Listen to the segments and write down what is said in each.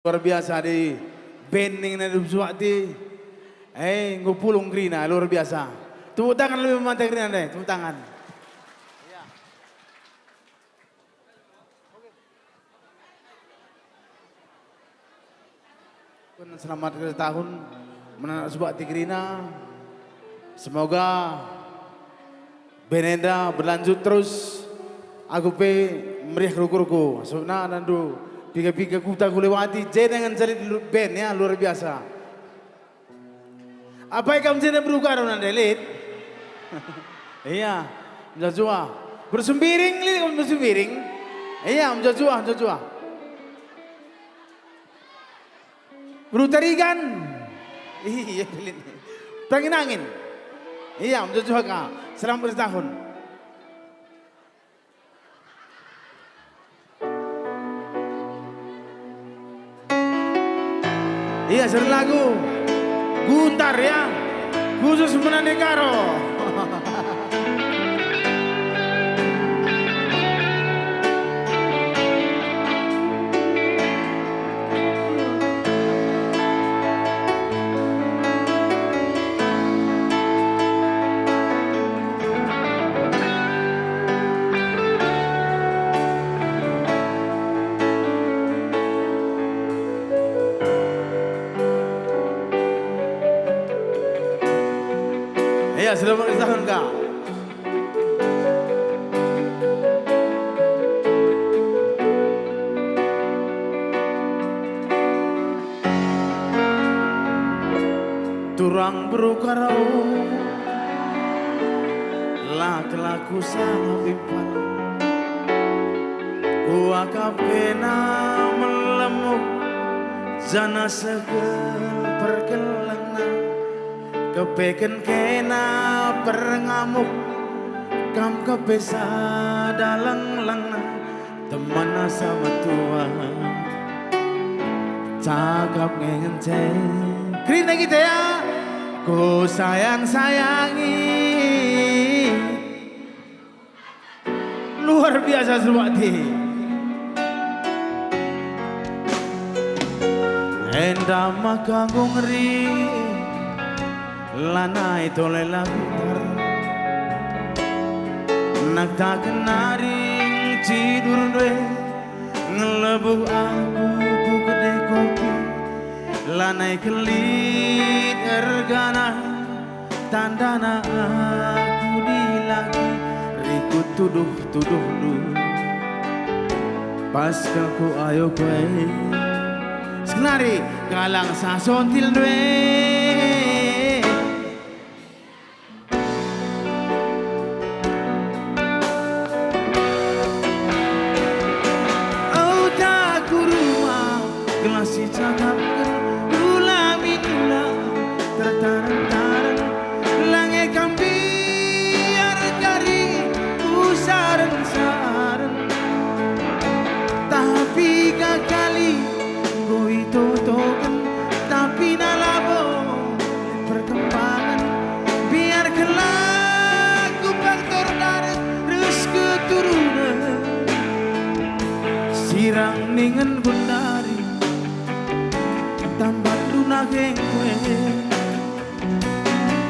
Luar biasa di bending na dubsuati. Ngupulong grina, luar biasa. Tepuk tangan lebih memantai grina deh, tepuk tangan. Selamat akhir tahun menanak subakti grina. Semoga Benenda berlanjut terus. Aku pe meriah ruku-ruku. Sebenarnya nandu piga-piga kuta kulewati jenengan jalit ben ya luar biasa. Apa yang kamu jenengan beruka dong nandelit? Iya, menjajua. Bersembiring li kamu bersembiring. Iya, menjajua. Berutarikan. Iya, pelit. Tangin angin. Iya, menjajua kak. Selamat bertahun. Iya, sering lagu Guntar ya, khusus Menandekaro. Iya, selamat ulang tahun kak. Turang berukarau lak-laku sangat pimpal. Kuakap kena melemuk jana segel perkelana. Kepeken kena perengamuk kam kepesa dalang lana teman sama tua cakap ngenteng krina kita ya ku sayangi luar biasa Subakti enda maka ngeri lana itu lelakutar nak tak kenaring tidur dwe ngelebuh aku ku kedai kopi lanai kelit ergana tandana aku dilagi rikut tuduh lu pas ku ayo kue sekenari kalang sasontil dwe si cakap ulami ulang tertaran-taran langit kambiar kari usaran-saran tapi kali gue totokan tapi nalabo perkembangan biar kelaku faktor darat terus keturunan sirang ningen gundari tambat lunageng kue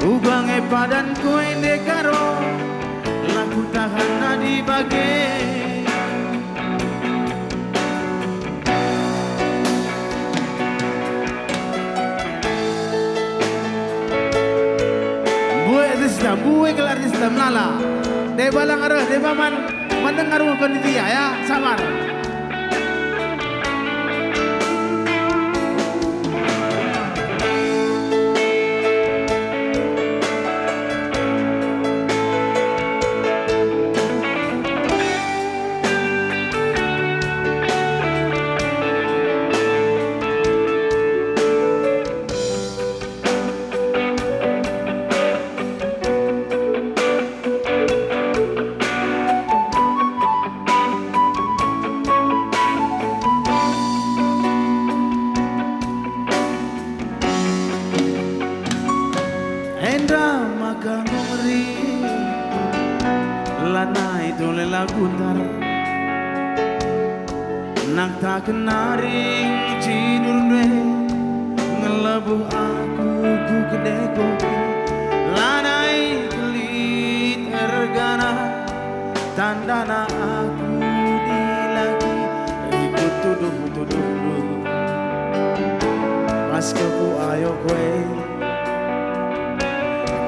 ugang padan kue dekaro laku tahan nadi bage bue kelar sistem lala deba lang arah deba man mendengar panitia ya sabar. lanai tole lagutar nak tak kenaring tidur dwe ngelebuh aku ku kedai kopi lanai kelit ergana tandana aku dilagi ribut tuduh pas keku ayo kue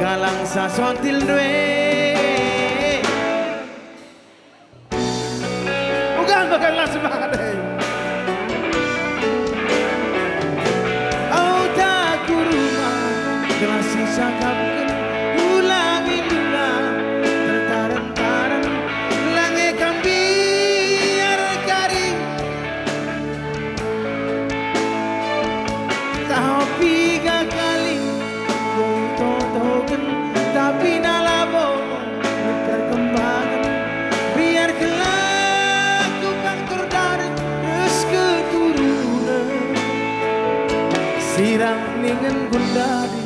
galang sasontil dwe bukan bakal langsung ada oh tak kuruma kelas sakapkan ulangi ulang tertaran-taran lange kambiar garing tapi kali kau totokan tapi nalabo terkembangan biar kelaku faktor dari terus keturunan sirang ningen gundari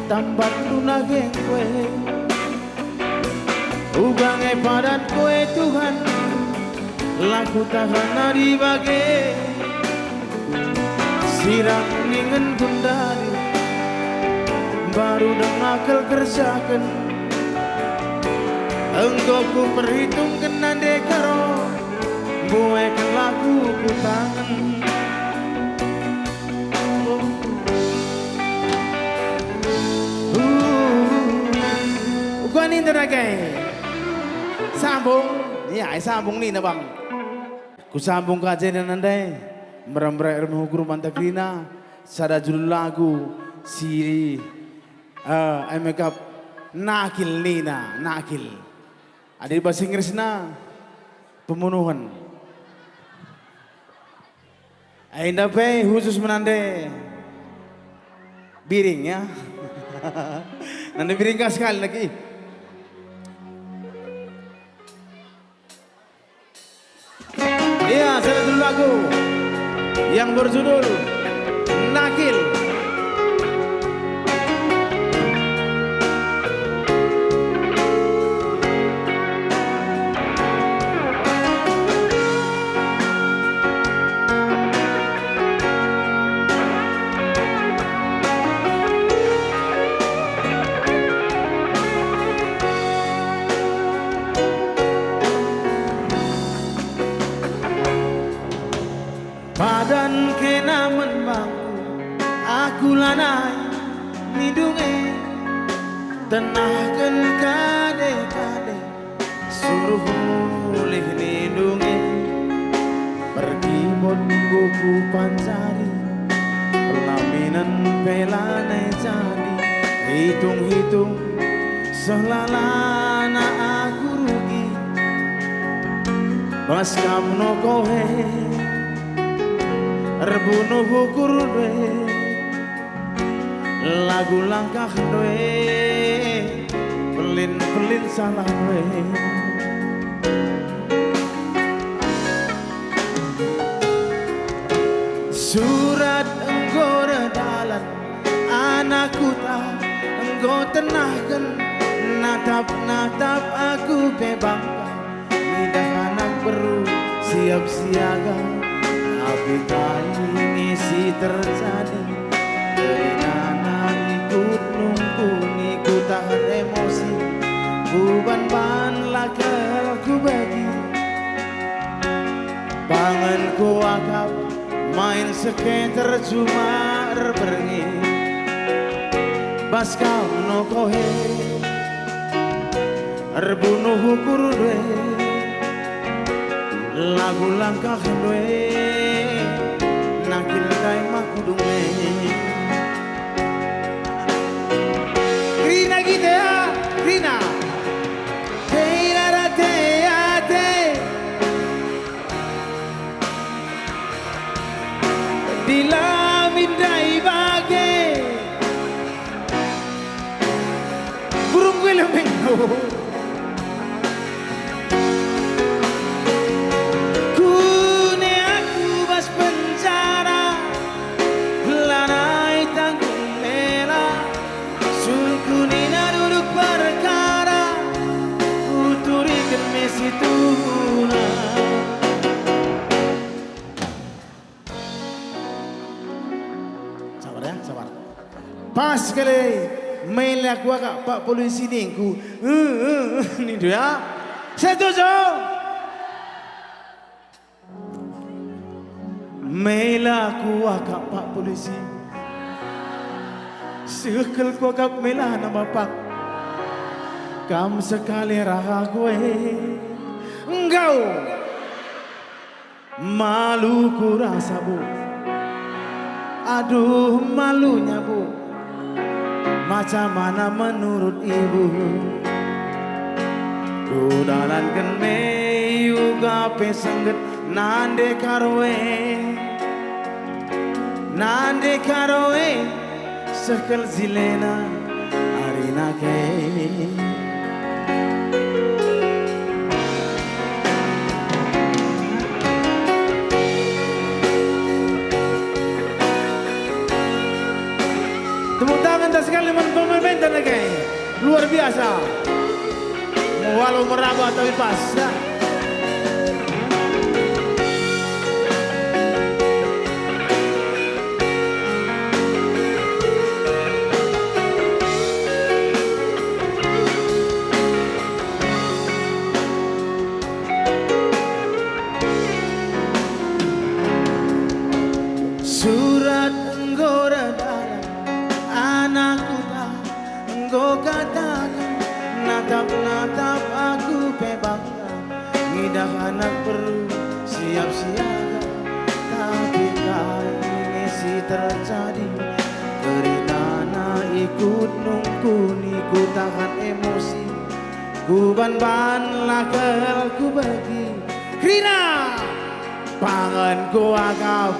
tambat lunageng kue ugange padat kue Tuhan laku tahan nari bage sirang ningen gundari baru dengakel kerjakan engkau ku perhitungkan nande karo buekan laku ku tangan Gua nih tenagai sambung ya sambung nih bang ku sambung kaje dan nandai merembrai ilmu hukum mantakrina sada judul lagu si makeup nakil nina nakil ada di bahasa Inggrisnya pembunuhan ainda pe khusus menandai biring ya nanti biring sekali lagi iya saya dulu lagu yang berjudul Nakil. Padan kena menbangku aku lanai nidunge tenahkan kade-kade suruh mulih nidunge pergi buku pancari pelaminan pelane jadi hitung-hitung selalana aku rugi pas kamu kohe rebunuh hukur dwe lagu langkah dwe pelin salah dwe surat engkau dalan anakku tak engkau tenahkan natap aku bebangka lidah anak beru siap siaga tapi kali ngisi terjadi dari nana ikut nunggu ikut tahan emosi ku ban lakel ku bagi pangan ku akap main seketer cuma pergi bas kau no kohe rebunuh hukur dwe lagu langkah dwe nakil kai makudunge Rina gitu ya Rina Teira rate ate dilamindai bage burung gue lembeng ya, sabar. Pas kali main aku agak Pak Polisi ningku. Ini dia. Setuju. Mela ku agak Pak Polisi. Sekel ku agak mela nama Pak. Kam sekali raga gue. Engkau. Malu ku rasa bu. Aduh malunya bu. Macam mana menurut ibu? Kudalan kene juga pesengget nande karoe sekel zilena arina ke. Tepuk tangan tak sekali pemain lagi. Luar biasa. Walau meraba tapi pas. Ya. Surat enggora dalam anakku tak engkau katakan natap aku bebangga ngidah anak perlu siap siaga tapi ngisi terjadi kerinana ikut nunggu niku tahan emosi ku ban lakel ku bagi krina pangan ku agap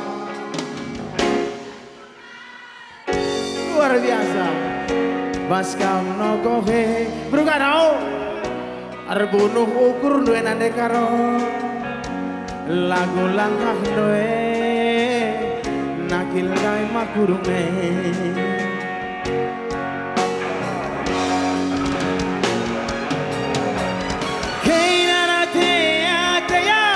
luar biasa. Baskam no kohe Brugano Arbunuh ukur duwe nande karo Lagu langkah duwe Nakil gai makurunge Hei narate ataya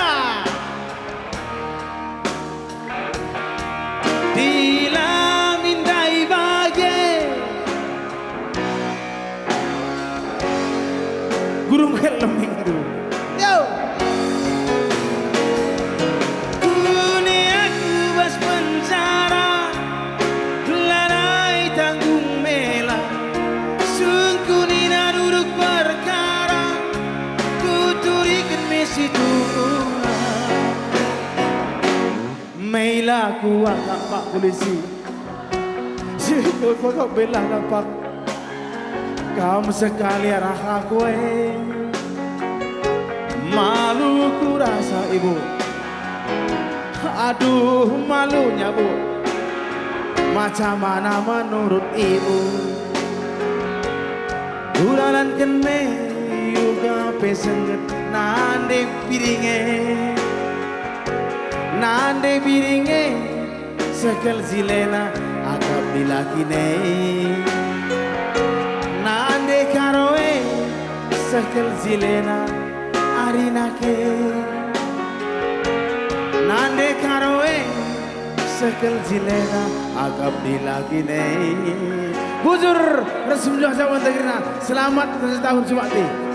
Dila mindai bage Gurung helm minggu. Yo. Kuni aku bas penjara, lalai tanggung mela. Sungkuni na duduk perkara, kuturikan mesi turungan. Mela ku akak Pak Polisi, sikut pakak bela nampak. Kamu sekali arah kue malu ku rasa ibu. Aduh malunya bu. Macam mana menurut ibu? Uralan kene juga pesengget nande piringe sekel zilena akap dilakine. Nande karoe sekel zilena arina ke. Nande karoe sekel zilena agap dilagine. Bujur resmi jawa Tegrina. Selamat 1 tahun Sumati.